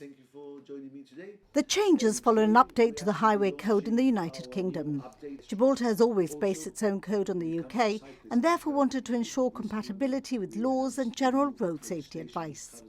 Thank you for joining me today. The changes follow an update to the Highway Code in the United Kingdom. Gibraltar has always based its own code on the UK and therefore wanted to ensure compatibility with laws and general road safety advice.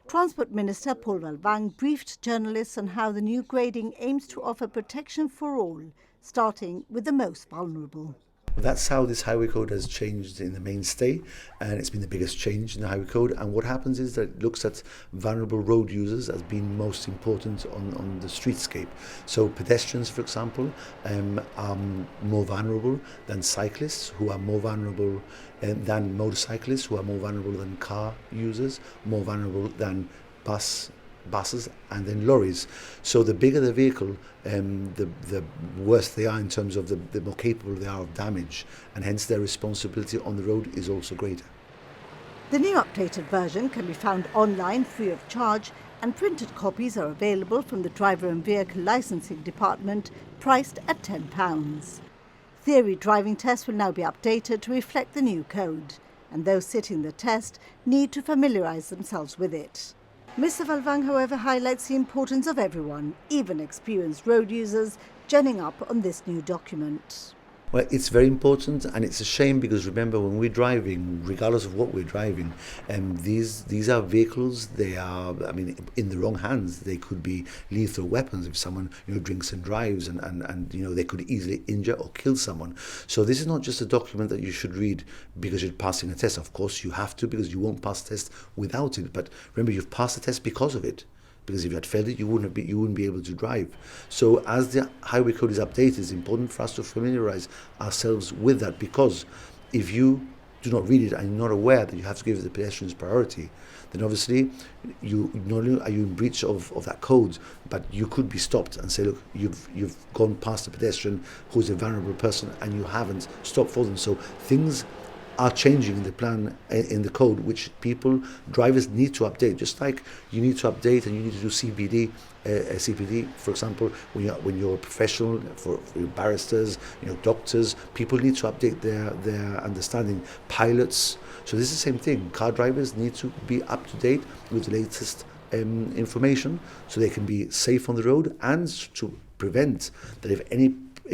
Transport Minister Paul Balban briefed journalists on how the new grading aims to offer protection for all, starting with the most vulnerable. That's how this highway code has changed in the mainstay, and it's been the biggest change in the highway code. And what happens is that it looks at vulnerable road users as being most important on the streetscape. So pedestrians, for example, are more vulnerable than cyclists, who are more vulnerable than motorcyclists, who are more vulnerable than car users, more vulnerable than buses and then lorries. So the bigger the vehicle, the worse they are in terms of the more capable they are of damage, and hence their responsibility on the road is also greater. The new updated version can be found online free of charge, and printed copies are available from the Driver and Vehicle Licensing Department, priced at £10. Theory driving tests will now be updated to reflect the new code, and those sitting the test need to familiarise themselves with it. Mr Balban, however, highlights the importance of everyone, even experienced road users, joining up on this new document. Well, it's very important, and it's a shame because remember, when we're driving, regardless of what we're driving, these are vehicles. They are, in the wrong hands, they could be lethal weapons if someone drinks and drives, and they could easily injure or kill someone. So this is not just a document that you should read because you're passing a test. Of course, you have to, because you won't pass the test without it. But remember, you've passed the test because of it. Because if you had failed it, you wouldn't be able to drive. So as the highway code is updated, it's important for us to familiarise ourselves with that, because if you do not read it and you're not aware that you have to give the pedestrians priority, then obviously you not only are you in breach of that code, but you could be stopped and say, look, you've gone past a pedestrian who's a vulnerable person and you haven't stopped for them. So things are changing in the plan, in the code, which drivers need to update. Just like you need to update and you need to do CPD, for example, when you're a professional, for barristers, doctors, people need to update their understanding. Pilots. So this is the same thing. Car drivers need to be up to date with the latest information, so they can be safe on the road, and to prevent that if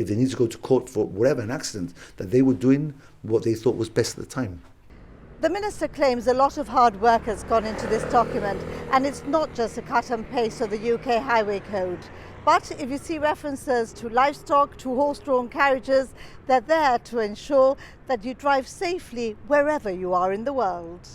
they need to go to court for whatever, an accident, that they were doing what they thought was best at the time. The Minister claims a lot of hard work has gone into this document, and it's not just a cut and paste of the UK Highway Code. But if you see references to livestock, to horse-drawn carriages, they're there to ensure that you drive safely wherever you are in the world.